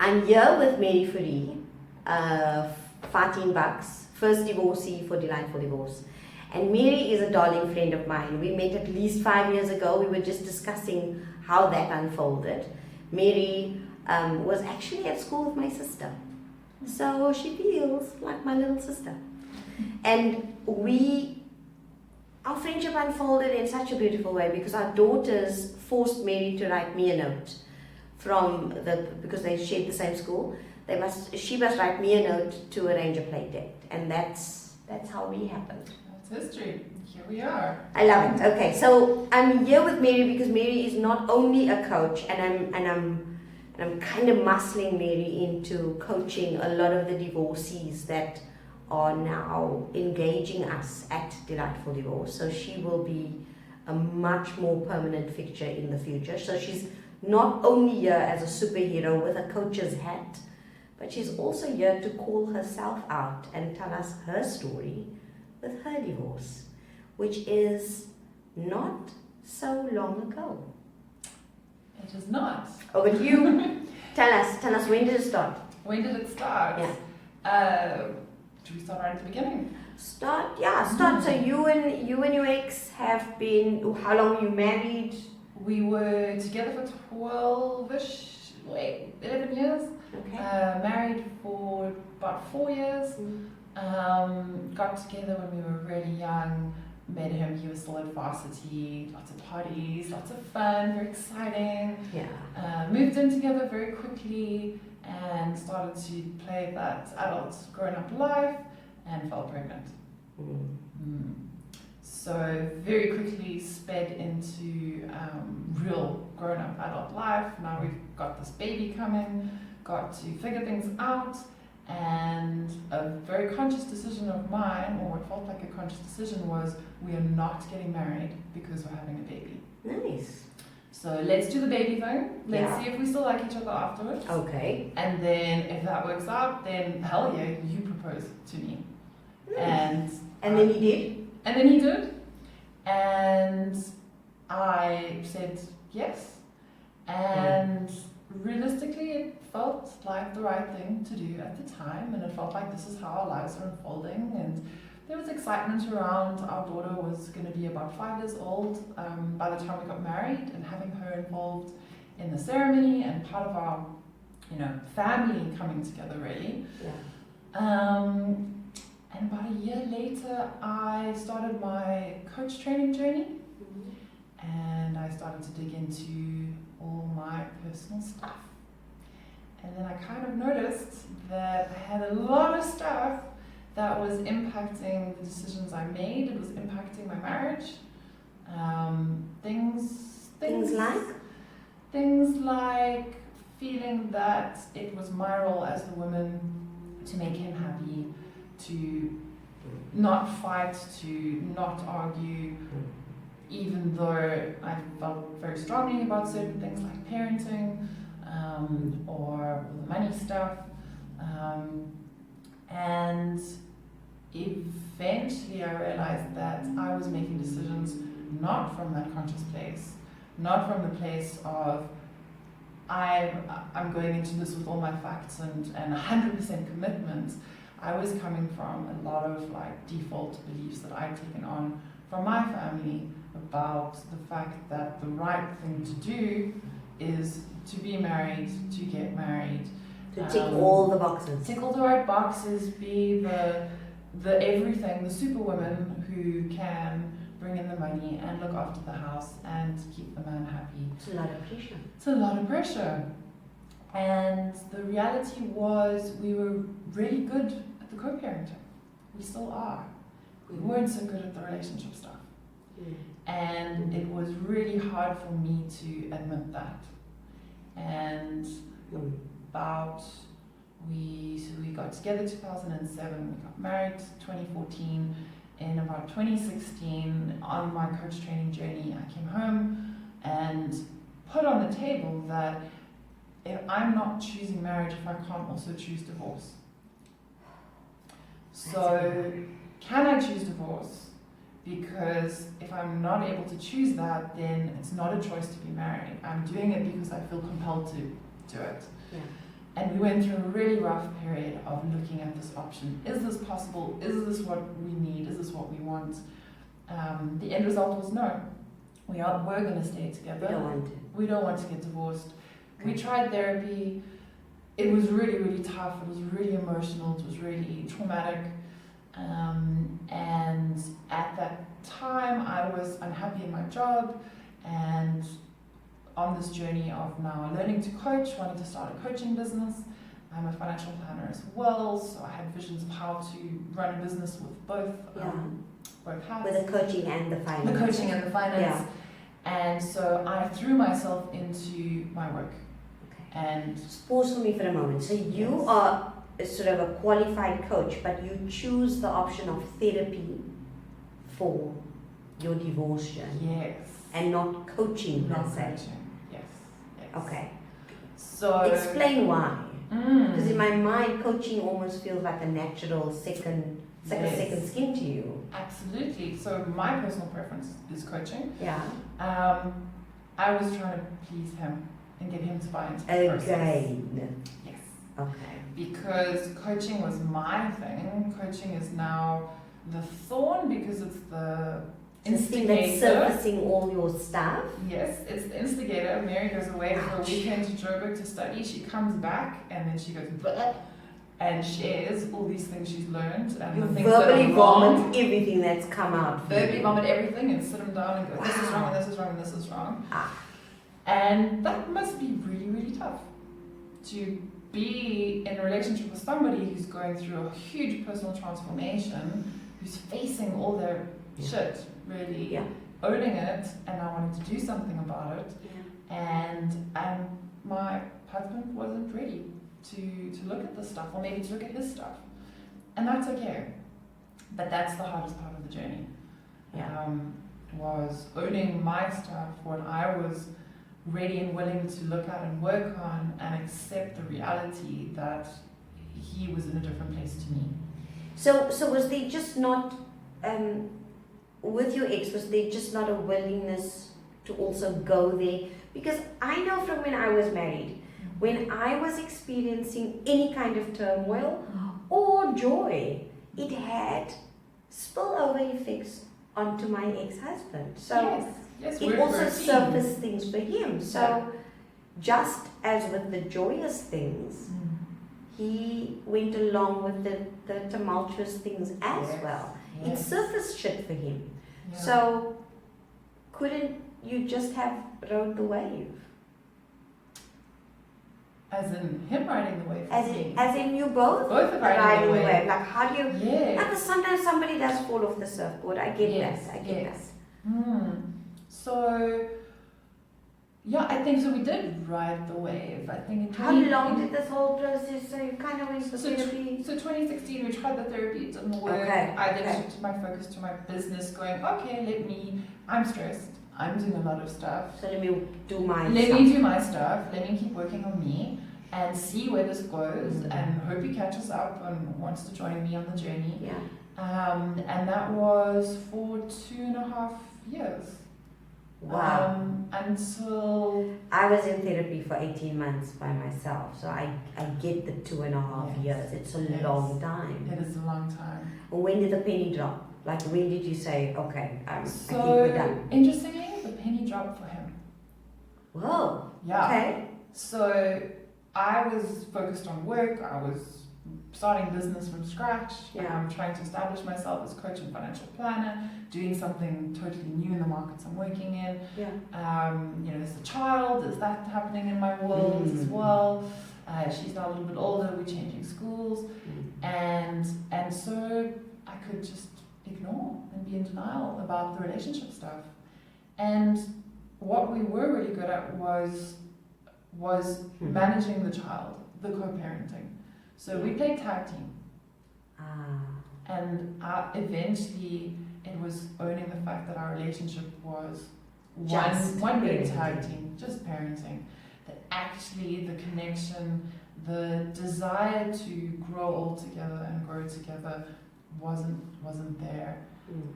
I'm here with Mary Fourie, $14, first divorcee for Delightful Divorce. And Mary is a darling friend of mine. We met at least 5 years ago. We were just discussing how that unfolded. Mary was actually at school with my sister. So she feels like my little sister. And our friendship unfolded in such a beautiful way because our daughters forced Mary to write me a note because they shared the same school. She must write me a note to arrange a play date, and that's how we happened. That's history. Here we are. I love it. Okay, so I'm here with Mary because Mary is not only a coach, and I'm kind of muscling Mary into coaching a lot of the divorcees that are now engaging us at Delightful Divorce. So she will be a much more permanent fixture in the future. So she's not only here as a superhero with a coach's hat, but she's also here to call herself out and tell us her story with her divorce, which is not so long ago. It is not. Oh, but you tell us, when did it start? When did it start? Yeah. Should we start right at the beginning? Start. So you and your ex have been, how long were you married? We were together for 11 years. Okay. Married for about 4 years. Got together when we were really young. Met him, he was still at varsity. Lots of parties, lots of fun, very exciting. Yeah. Moved in together very quickly and started to play that adult grown-up life and fell pregnant. So very quickly sped into real grown-up adult life. Now we've got this baby coming, got to figure things out, and a very conscious decision of mine, or what felt like a conscious decision, was we are not getting married because we're having a baby. Nice. So let's do the baby thing. Let's see if we still like each other afterwards. Okay. And then if that works out, then hell yeah, you propose to me. Nice. And then he did? And then he did. And I said yes. And realistically, it felt like the right thing to do at the time. And it felt like this is how our lives are unfolding. And there was excitement around our daughter was going to be about 5 years old by the time we got married, and having her involved in the ceremony and part of our, family coming together really. Yeah. And about a year later, I started my coach training journey, and I started to dig into all my personal stuff. And then I kind of noticed that I had a lot of stuff that was impacting the decisions I made. It was impacting my marriage. Things like feeling that it was my role as the woman to make him happy, to not fight, to not argue, even though I felt very strongly about certain things like parenting or the money stuff. And eventually I realized that I was making decisions not from that conscious place, not from the place of I'm going into this with all my facts and 100% commitment. I was coming from a lot of default beliefs that I'd taken on from my family about the fact that the right thing to do is to be married, to get married. To tick all the boxes. Tick all the right boxes, be the everything, the superwoman who can bring in the money and look after the house and keep the man happy. It's a lot of pressure. It's a lot of pressure. And the reality was we were really good at the co-parenting. We still are. We weren't so good at the relationship stuff. And it was really hard for me to admit that. And we got together 2007, we got married 2014. In about 2016, on my coach training journey, I came home and put on the table that if I'm not choosing marriage, if I can't also choose divorce. So can I choose divorce? Because if I'm not able to choose that, then it's not a choice to be married. I'm doing it because I feel compelled to do it. Yeah. And we went through a really rough period of looking at this option. Is this possible? Is this what we need? Is this what we want? The end result was no. We're going to stay together. We don't want to get divorced. Okay. We tried therapy. It was really, really tough. It was really emotional. It was really traumatic. And at that time, I was unhappy in my job and on this journey of now learning to coach, wanting to start a coaching business. I'm a financial planner as well, so I had visions of how to run a business with both hats. With the coaching and the finance. The coaching and the finance. Yeah. And so I threw myself into my work. Okay. And pause for me for a moment. So you are sort of a qualified coach, but you choose the option of therapy for your divorce journey. Yes. And not coaching per se. Yes. Okay. So explain why. Because in my mind, coaching almost feels like a natural second skin to you. Absolutely. So my personal preference is coaching. Yeah. I was trying to please him and get him to buy into the process. Yes. Okay. Because coaching was my thing. Coaching is now the thorn because it's the instigator. That's surfacing all your stuff. Yes, it's the instigator. Mary goes away for a weekend to Joburg to study. She comes back and then she goes bleh, and shares all these things she's learned and you the things verbally that are vomit everything that's come out. Verbally vomit everything and sit them down and go, this is wrong and this is wrong and this is wrong. And that must be really, really tough to be in a relationship with somebody who's going through a huge personal transformation, who's facing all their shit, really, owning it, and I wanted to do something about it. And my husband wasn't ready to look at this stuff, or maybe to look at his stuff. And that's okay. But that's the hardest part of the journey. Was owning my stuff, what I was ready and willing to look at and work on, and accept the reality that he was in a different place to me. So was there just not, with your ex, was there just not a willingness to also go there? Because I know from when I was married, when I was experiencing any kind of turmoil or joy, it had spillover effects onto my ex-husband. So yes, it also surfaced things for him. So just as with the joyous things, he went along with the tumultuous things as well. It surfaced shit for him. So couldn't you just have rode the wave? As in him riding the wave? As in you both are riding the wave. Like how do you... Because sometimes somebody does fall off the surfboard. I get that. I get that. So, I think so. We did ride the wave. I think. How long did this whole process? So you kind of went for therapy. So 2016, we tried the therapy. It didn't work. I then shifted my focus to my business, going, I'm stressed. I'm doing a lot of stuff. So let me do my stuff. Let me keep working on me and see where this goes. And hope he catches up and wants to join me on the journey. And that was for 2.5 years. Wow. Until I was in therapy for 18 months by myself, so I get the 2.5 years. It's a long time. It is a long time. When did the penny drop? Like when did you say, okay, I think we're done? Interestingly, the penny dropped for him. Whoa. Yeah. Okay. So I was focused on work. I was starting business from scratch. Trying to establish myself as coach and financial planner, doing something totally new in the markets I'm working in. There's a child, there's that happening in my world as well. She's now a little bit older, we're changing schools. And so I could just ignore and be in denial about the relationship stuff. And what we were really good at was managing the child, the co-parenting. So we played tag team. And eventually it was owning the fact that our relationship was one big tag team, just parenting. That actually the connection, the desire to grow all together and grow together wasn't there.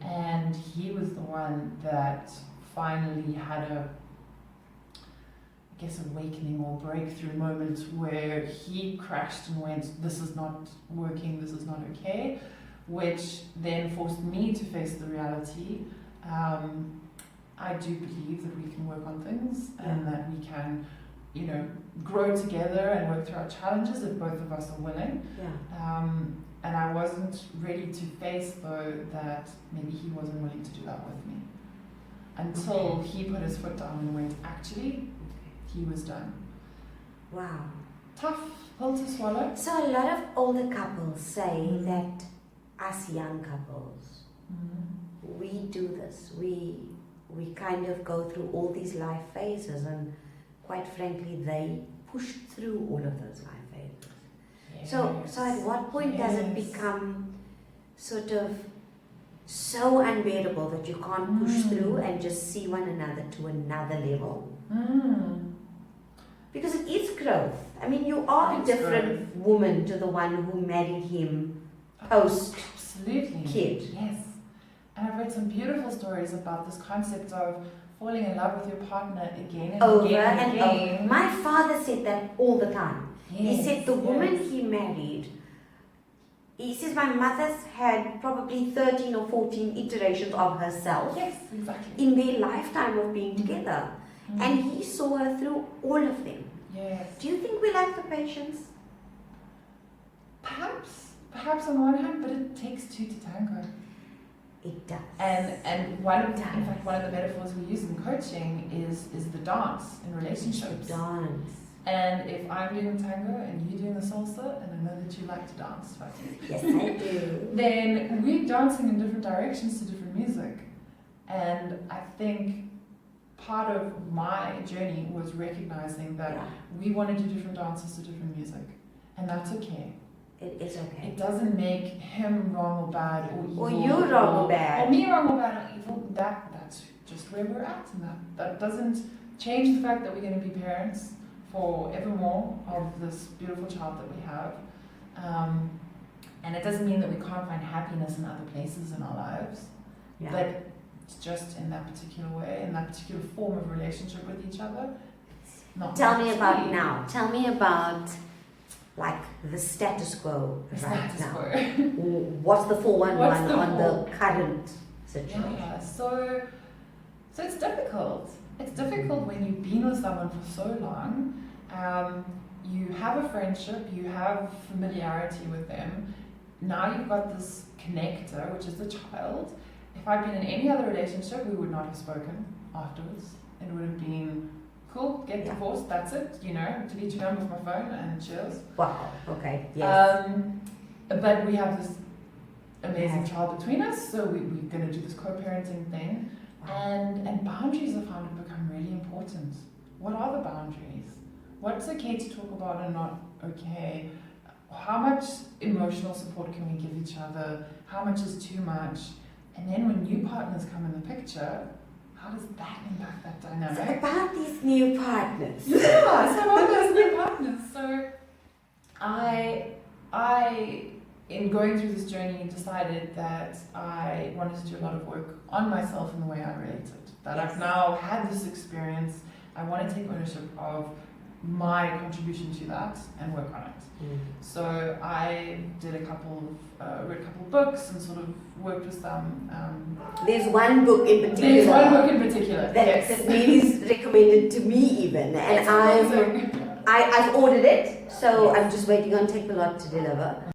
And he was the one that finally had guess, awakening or breakthrough moment where he crashed and went, this is not working, this is not okay, which then forced me to face the reality. I do believe that we can work on things and that we can, grow together and work through our challenges if both of us are willing. And I wasn't ready to face, though, that maybe he wasn't willing to do that with me. Until he put his foot down and went, actually, he was done. Wow. Tough pill to swallow. So a lot of older couples say that us young couples, we do this. We kind of go through all these life phases, and quite frankly, they pushed through all of those life phases. Yes. So at what point does it become sort of so unbearable that you can't push through and just see one another to another level? Because it is growth. I mean, you are a different woman to the one who married him post kid. Yes. And I've read some beautiful stories about this concept of falling in love with your partner again and Over again and again. over. My father said that all the time. He said the woman he married, he says my mother's had probably 13 or 14 iterations of herself. Yes, exactly. In their lifetime of being together. And he saw her through all of them. Yes. Do you think we lack the patience? Perhaps on one hand, but it takes two to tango. It does. And one of the metaphors we use in coaching is the dance in relationships. Dance. And if I'm doing the tango and you're doing the salsa, and I know that you like to dance, Fourie. Yes, I do. Then we're dancing in different directions to different music. And I think part of my journey was recognizing that we want to do different dances to different music. And that's okay. It is okay. It doesn't make him wrong or bad or evil. Or you wrong or bad. Or me wrong or bad or evil. That's just where we're at. And that doesn't change the fact that we're going to be parents forevermore of this beautiful child that we have. And it doesn't mean that we can't find happiness in other places in our lives. But it's just in that particular way, in that particular form of relationship with each other. Tell me about now. Tell me about like the status quo now. What's the 411 on the current situation? Yeah, so it's difficult. It's difficult when you've been with someone for so long. You have a friendship, you have familiarity with them. Now you've got this connector, which is the child. If I'd been in any other relationship, we would not have spoken afterwards. It would have been, cool, get divorced, that's it, delete your number off my phone and cheers. Wow, okay, yes. But we have this amazing child between us, so we're going to do this co-parenting thing. And boundaries I found have become really important. What are the boundaries? What's okay to talk about and not okay? How much emotional support can we give each other? How much is too much? And then when new partners come in the picture, how does that impact that dynamic? So about these new partners. So about those new partners. So I, in going through this journey, decided that I wanted to do a lot of work on myself in the way I related. That I've now had this experience, I want to take ownership of my contribution to that and work on it. So I did read a couple of books and sort of worked with some. There's one book in particular. That Mary's recommended to me even, and I've ordered it, so I'm just waiting on Take a Lot to deliver.